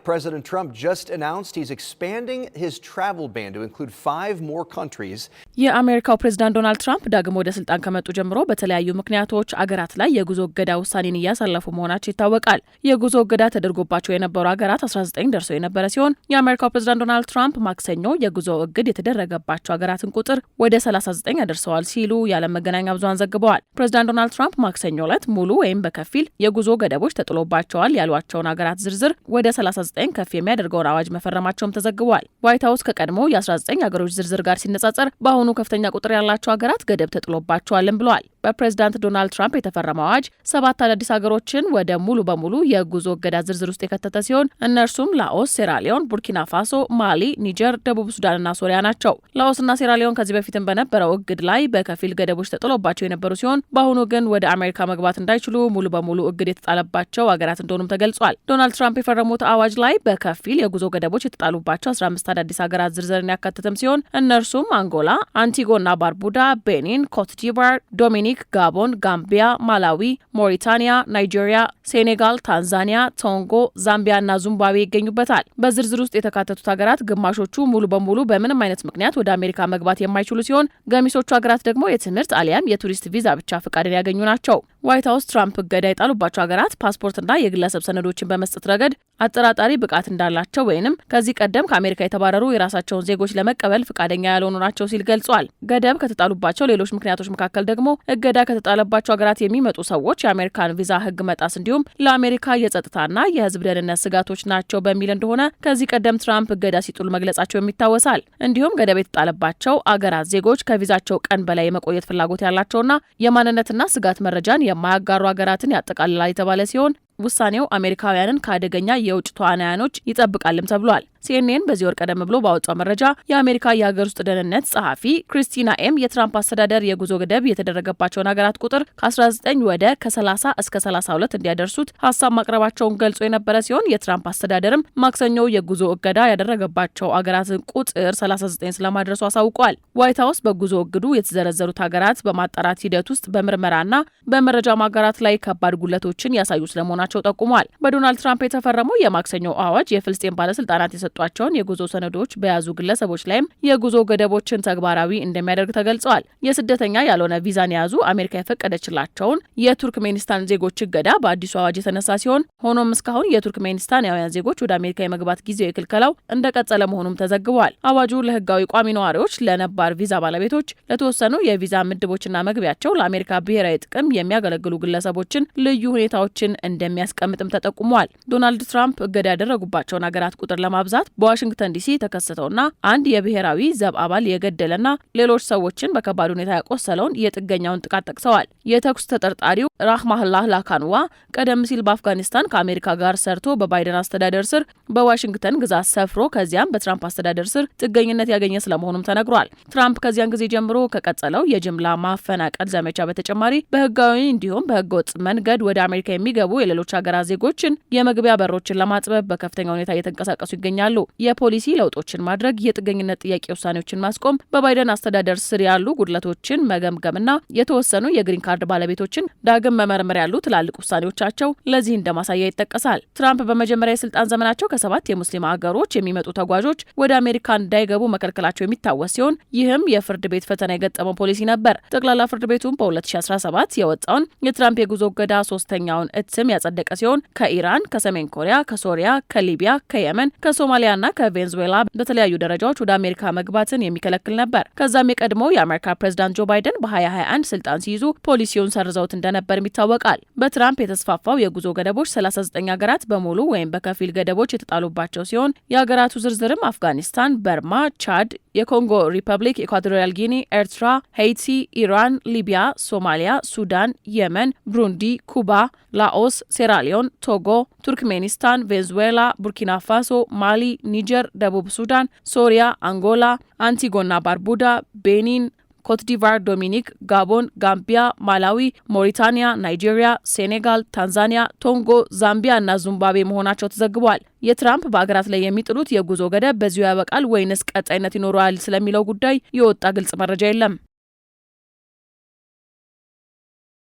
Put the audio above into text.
President Trump just announced he's expanding his travel ban to include 5 more countries. የአሜሪካው ፕሬዝዳንት ዶናልድ ትራምፕ ዳግም ወደ ስልጣን ከመጡ ጀምሮ በተለያዩ ምክንያቶች አገራት ላይ የጉዞ እገዳ ውሳኔን እያሳለፉ መሆናቸው ይታወቃል። የጉዞ እገዳ ተደርጎባቸው የነበሩ አገራት 19 ደርሰው የነበረ ሲሆን የአሜሪካው ፕሬዝዳንት ዶናልድ ትራምፕ ማክሰኞ የጉዞ እግድ የተደረገባቸው አገራትን ቁጥር ወደ 39 ያደርሰዋል ሲሉ የዓለም መገናኛ ብዙሃን ዘግበዋል። ፕሬዝዳንት ዶናልድ ትራምፕ ማክሰኞ ዕለት ሙሉ ወይም በከፊል የጉዞ ገደቦች ተጥሎባቸዋል ያሏቸውን አገራት ዝርዝር ወደ 39 ከፍ የሚያደርገውን አዋጅ መፈረማቸውም ተዘግቧል። ዋይት ሀውስ ከቀድሞ የ19 ሀገሮች ዝርዝር ጋር ሲነጻጸር በአሁኑ ከፍተኛ ቁጥር ያላቸው ሀገራት ገደብ ተጥሎባቸዋልም ብለዋል። በፕሬዝዳንት ዶናልድ ትራምፕ የተፈረመው አዋጅ 7 አዳዲስ ሀገሮችን ወደ ሙሉ በሙሉ የጉዞ እገዳ ዝርዝር ውስጥ የከተተ ሲሆን እነርሱም ላኦስ፣ ሴራሊዮን፣ ቡርኪና ፋሶ፣ ማሊ፣ ኒጀር፣ ደቡብ ሱዳንና ሶሪያ ናቸው። ላኦስና ሴራሊዮን ከዚህ በፊትም በነበረው እግድ ላይ በከፊል ገደቦች ተጥሎባቸው የነበሩ ሲሆን በአሁኑ ግን ወደ አሜሪካ መግባት እንዳይችሉ ሙሉ በሙሉ እግድ የተጣለባቸው ሀገራት እንደሆኑም ተገልጿል። ዶናልድ ትራምፕ የፈረሙት አዋጅ ላይ በከፊል የጉዞ ገደቦች የተጣሉባቸው 15 አዳዲስ ሀገራት ዝርዝርን ያካተተም ሲሆን እነርሱም አንጎላ፣ አንቲጎና ባርቡዳ፣ ቤኒን፣ ኮትዲቫር፣ ዶሚኒክ፣ ጋቦን፣ ጋምቢያ፣ ማላዊ፣ ሞሪታኒያ፣ ናይጄሪያ፣ ሴኔጋል፣ ታንዛኒያ፣ ቶንጎ፣ ዛምቢያ እና ዚምባብዌ ይገኙበታል። በዝርዝር ውስጥ የተካተቱት ሀገራት ግማሾቹ ሙሉ በሙሉ በምንም አይነት ምክንያት ወደ አሜሪካ መግባት የማይችሉ ሲሆን ገሚሶቹ ሀገራት ደግሞ የትምህርት አሊያም የቱሪስት ቪዛ ብቻ ፍቃድን ያገኙ ናቸው። ዋይት ሀውስ ትራምፕ እገዳ የጣሉባቸው ሀገራት ፓስፖርትና የግለሰብ ሰነዶችን በመስጠት ረገድ አጠራጣሪ ብቃት እንዳላቸው ወይንም ከዚህ ቀደም ከአሜሪካ የተባረሩ የራሳቸውን ዜጎች ለመቀበል ፍቃደኛ ያልሆኑ ናቸው ሲል ገልጿል። ገደብ ከተጣሉባቸው ሌሎች ምክንያቶች መካከል ደግሞ እገዳ ከተጣለባቸው ሀገራት የሚመጡ ሰዎች የአሜሪካን ቪዛ ሕግ መጣስ እንዲሁም ለአሜሪካ የጸጥታና የሕዝብ ደህንነት ስጋቶች ናቸው በሚል እንደሆነ ከዚህ ቀደም ትራምፕ እገዳ ሲጥሉ መግለጻቸው ይታወሳል። እንዲሁም ገደብ የተጣለባቸው አገራት ዜጎች ከቪዛቸው ቀን በላይ የመቆየት ፍላጎት ያላቸውና የማንነትና ስጋት መረጃን የማያጋሩ ሀገራትን ያጠቃልላል የተባለ ሲሆን ውሳኔው አሜሪካውያንን ከአደገኛ የውጭ ተዋናያኖች ይጠብቃልም ተብሏል። ሲኤንኤን በዚህ ወር ቀደም ብሎ ባወጣው መረጃ የአሜሪካ የሀገር ውስጥ ደህንነት ጸሐፊ ክሪስቲና ኤም የትራምፕ አስተዳደር የጉዞ ገደብ የተደረገባቸውን ሀገራት ቁጥር ከ19 ወደ ከ30 እስከ 32 እንዲያደርሱት ሀሳብ ማቅረባቸውን ገልጾ የነበረ ሲሆን የትራምፕ አስተዳደርም ማክሰኞ የጉዞ እገዳ ያደረገባቸው ሀገራትን ቁጥር 39 ስለማድረሱ አሳውቋል። ዋይት ሀውስ በጉዞ እግዱ የተዘረዘሩት ሀገራት በማጣራት ሂደት ውስጥ በምርመራና በመረጃ ማጋራት ላይ ከባድ ጉለቶችን ያሳዩ ስለመሆናቸው ጠቁሟል። በዶናልድ ትራምፕ የተፈረመው የማክሰኞ አዋጅ የፍልስጤም ባለስልጣናት የሰጧቸውን የጉዞ ሰነዶች በያዙ ግለሰቦች ላይም የጉዞ ገደቦችን ተግባራዊ እንደሚያደርግ ተገልጸዋል። የስደተኛ ያልሆነ ቪዛን የያዙ አሜሪካ የፈቀደችላቸውን የቱርክሜኒስታን ዜጎች እገዳ በአዲሱ አዋጅ የተነሳ ሲሆን ሆኖም እስካሁን የቱርክሜኒስታናውያን ዜጎች ወደ አሜሪካ የመግባት ጊዜው የክልከላው እንደቀጠለ መሆኑም ተዘግቧል። አዋጁ ለህጋዊ ቋሚ ነዋሪዎች፣ ለነባር ቪዛ ባለቤቶች፣ ለተወሰኑ የቪዛ ምድቦችና መግቢያቸው ለአሜሪካ ብሔራዊ ጥቅም የሚያገለግሉ ግለሰቦችን ልዩ ሁኔታዎችን እንደሚያስቀምጥም ተጠቁሟል። ዶናልድ ትራምፕ እገዳ ያደረጉባቸውን ሀገራት ቁጥር ለማብዛት በዋሽንግተን ዲሲ ተከሰተውና አንድ የብሔራዊ ዘብ አባል የገደለና ሌሎች ሰዎችን በከባድ ሁኔታ ያቆሰለውን የጥገኛውን ጥቃት ጠቅሰዋል። የተኩስ ተጠርጣሪው ራህማህላህ ላካንዋ ቀደም ሲል በአፍጋኒስታን ከአሜሪካ ጋር ሰርቶ በባይደን አስተዳደር ስር በዋሽንግተን ግዛት ሰፍሮ ከዚያም በትራምፕ አስተዳደር ስር ጥገኝነት ያገኘ ስለመሆኑም ተነግሯል። ትራምፕ ከዚያን ጊዜ ጀምሮ ከቀጠለው የጅምላ ማፈናቀል ዘመቻ በተጨማሪ በህጋዊ እንዲሁም በህገወጥ መንገድ ወደ አሜሪካ የሚገቡ የሌሎች ሀገራት ዜጎችን የመግቢያ በሮችን ለማጥበብ በከፍተኛ ሁኔታ እየተንቀሳቀሱ ይገኛሉ። የፖሊሲ ለውጦችን ማድረግ፣ የጥገኝነት ጥያቄ ውሳኔዎችን ማስቆም፣ በባይደን አስተዳደር ስር ያሉ ጉድለቶችን መገምገምና የተወሰኑ የግሪን ካርድ ባለቤቶችን ዳግም መመርመር ያሉ ትላልቅ ውሳኔዎቻቸው ለዚህ እንደማሳያ ይጠቀሳል። ትራምፕ በመጀመሪያ የስልጣን ዘመናቸው ከ7 የሙስሊም ሀገሮች የሚመጡ ተጓዦች ወደ አሜሪካ እንዳይገቡ መከልከላቸው የሚታወስ ሲሆን ይህም የፍርድ ቤት ፈተና የገጠመው ፖሊሲ ነበር። ጠቅላላ ፍርድ ቤቱም በ2017 የወጣውን የትራምፕ የጉዞ እገዳ ሶስተኛውን እትም ያጸደቀ ሲሆን ከኢራን፣ ከሰሜን ኮሪያ፣ ከሶሪያ፣ ከሊቢያ፣ ከየመን፣ ከሶማሊያና ከቬንዙዌላ በተለያዩ ደረጃዎች ወደ አሜሪካ መግባትን የሚከለክል ነበር። ከዛም የቀድሞው የአሜሪካ ፕሬዝዳንት ጆ ባይደን በ2021 ስልጣን ሲይዙ ፖሊሲውን ሰርዘውት እንደነበርም ይታወቃል። በትራምፕ የተስፋፋው የጉዞ ገደቦች 39 ሀገራት በሙሉ ወይም በከፊል ገደቦች የተጣሉባቸው ሲሆን የሀገራቱ ዝርዝርም አፍጋኒስታን፣ በርማ፣ ቻድ፣ የኮንጎ ሪፐብሊክ፣ ኢኳቶሪያል ጊኒ፣ ኤርትራ፣ ሄይቲ፣ ኢራን፣ ሊቢያ፣ ሶማሊያ፣ ሱዳን፣ የመን፣ ብሩንዲ፣ ኩባ፣ ላኦስ፣ ሴራሊዮን፣ ቶጎ፣ ቱርክሜኒስታን፣ ቬንዙዌላ፣ ቡርኪና ፋሶ፣ ማሊ፣ ኒጀር፣ ደቡብ ሱዳን፣ ሶሪያ፣ አንጎላ፣ አንቲጎና ባርቡዳ፣ ቤኒን፣ ኮትዲቫር፣ ዶሚኒክ፣ ጋቦን፣ ጋምቢያ፣ ማላዊ፣ ሞሪታኒያ፣ ናይጄሪያ፣ ሴኔጋል፣ ታንዛኒያ፣ ቶንጎ፣ ዛምቢያ እና ዚምባብዌ መሆናቸው ተዘግቧል። የትራምፕ በሀገራት ላይ የሚጥሉት የጉዞ ገደብ በዚሁ ያበቃል ወይንስ ቀጣይነት ይኖረዋል ስለሚለው ጉዳይ የወጣ ግልጽ መረጃ የለም።